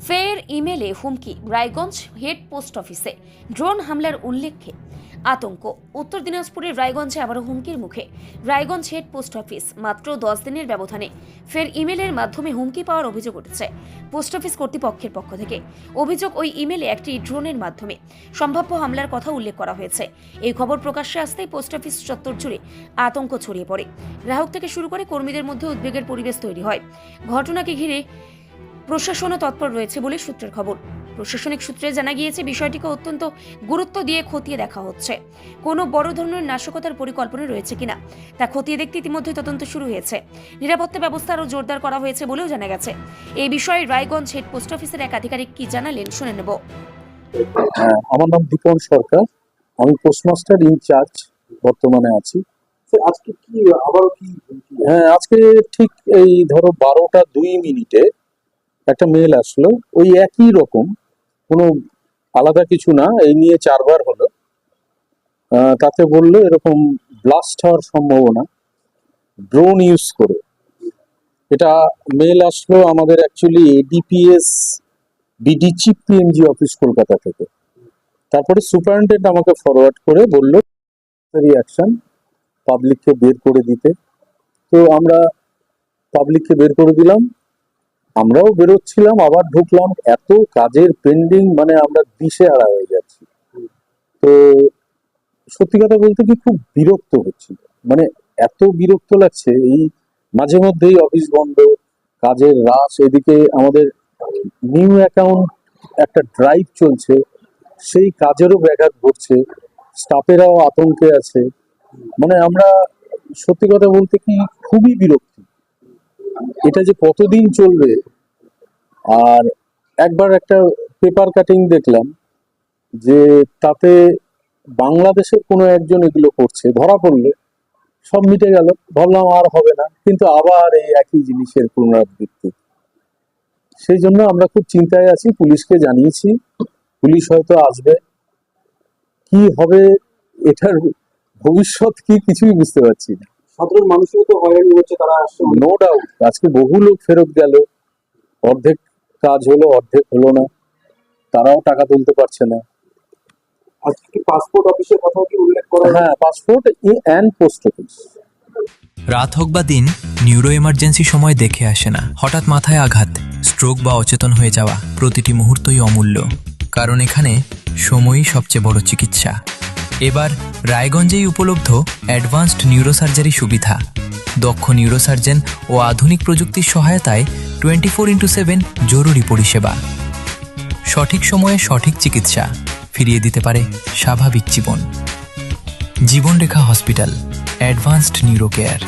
ফের ইমেলে হুমকি রায়গঞ্জ হেড পোস্ট অফিসে ড্রোন হামলার উল্লেখে আতঙ্ক। উত্তর দিনাজপুরের রায়গঞ্জে আবারও হুমকির মুখে রায়গঞ্জ হেড পোস্ট অফিস। মাত্র 10 দিনের ব্যবধানে ফের ইমেলের মাধ্যমে হুমকি পাওয়ার অভিযোগ উঠেছে পোস্ট অফিস কর্তৃপক্ষের পক্ষ থেকে। অভিযোগ, ওই ইমেলে একটি ড্রোনের মাধ্যমে সম্ভাব্য হামলার কথা উল্লেখ করা হয়েছে। এই খবর প্রকাশ্যে আসতেই পোস্ট অফিস চত্বর জুড়ে আতঙ্ক ছড়িয়ে পড়ে। গ্রাহক থেকে শুরু করে কর্মীদের মধ্যে উদ্বেগের পরিবেশ তৈরি হয়। ঘটনাকে ঘিরে প্রশাসনও তৎপর রয়েছে বলে সূত্রের খবর। প্রশাসনিক সূত্রে জানা গিয়েছে, বিষয়টিকে অত্যন্ত গুরুত্ব দিয়ে খতিয়ে দেখা হচ্ছে। কোনো বড় ধরনের নাশকতার পরিকল্পনা রয়েছে কিনা তা খতিয়ে দেখতে ইতিমধ্যে তদন্ত শুরু হয়েছে। নিরাপত্তা ব্যবস্থা আরও জোরদার করা হয়েছে বলেও জানা গেছে। এই বিষয়ে রায়গঞ্জ হেড পোস্ট অফিসের এক আধিকারিক কি জানালেন শুনে নেব। আমার নাম দীপন সরকার, আমি পোস্টমাস্টার ইনচার্জ বর্তমানে আছি। আজকে কি আবারও কি? হ্যাঁ, আজকে ঠিক এই ধরো 12:02 একটা মেল আসলো, ওই একই রকম, কোনো আলাদা কিছু না। এই নিয়ে 4বার হলো। তাতে বললো এরকম ব্লাস্ট হওয়ার সম্ভাবনা ড্রোন ইউজ করে। এটা মেল আসলো আমাদের actually ADPS BD chief PMG office Kolkata থেকে। তারপরে সুপারিনটেন্ডেন্ট আমাকে ফরওয়ার্ড করে বললো অ্যাকশন পাবলিককে বের করে দিতে। তো আমরা পাবলিককে বের করে দিলাম, আমরাও বেরোচ্ছিলাম, আবার ঢুকলাম। এত কাজের পেন্ডিং, মানে আমরা দিশেহারা হয়ে যাচ্ছি। তো সত্যি কথা বলতে কি, খুব বিরক্ত হচ্ছিল, মানে এত বিরক্ত লাগছে। এই মাঝে মধ্যেই অফিস বন্ধ, কাজের রাশ, এদিকে আমাদের নিউ অ্যাকাউন্ট একটা ড্রাইভ চলছে, সেই কাজেরও ব্যাঘাত ঘটছে, স্টাফেরাও আতঙ্কে আছে। মানে আমরা সত্যি কথা বলতে কি খুবই বিরক্তি। এটা যে কতদিন চলবে। আর একবার একটা পেপার কাটিং দেখলাম যে তাতে বাংলাদেশের কোনো একজন এগুলো করছে, ধরা পড়লে সব মিটে গেল, ভাবলাম আর হবে না, কিন্তু আবার এই একই জিনিসের পুনরাবৃত্তি। সেই জন্য আমরা খুব চিন্তায় আছি, পুলিশকে জানিয়েছি, পুলিশ হয়তো আসবে। কি হবে, এটার ভবিষ্যৎ কি কিছুই বুঝতে পারছি না। সাধারণ মানুষেরও তো হয়রানি হচ্ছে, তারা আসছে। নো ডাউট, আজকে বহু লোক ফেরত গেল, অর্ধেক কাজ হলো, অর্ধেক হলো না, তারাও টাকা তুলতে পারছে না। আজকে কি পাসপোর্ট অফিসের কথাও কি উল্লেখ করা? হ্যাঁ, পাসপোর্ট অ্যান্ড পোস্ট অফিস। রাত হোক বা দিন, নিউরো এমার্জেন্সি সময় দেখে আসে না। হঠাৎ মাথায় আঘাত, স্ট্রোক বা অচেতন হয়ে যাওয়া, প্রতিটি মুহূর্তই অমূল্য, কারণ এখানে সময়ই সবচেয়ে বড় চিকিৎসা। এবার রায়গঞ্জেই উপলব্ধ অ্যাডভান্সড নিউরোসার্জারি সুবিধা। দক্ষ নিউরোসার্জন ও আধুনিক প্রযুক্তির সহায়তায় 24x7 জরুরি পরিষেবা। সঠিক সময়ে সঠিক চিকিৎসা ফিরিয়ে দিতে পারে স্বাভাবিক জীবন। জীবনরেখা হসপিটাল, অ্যাডভান্সড নিউরো কেয়ার।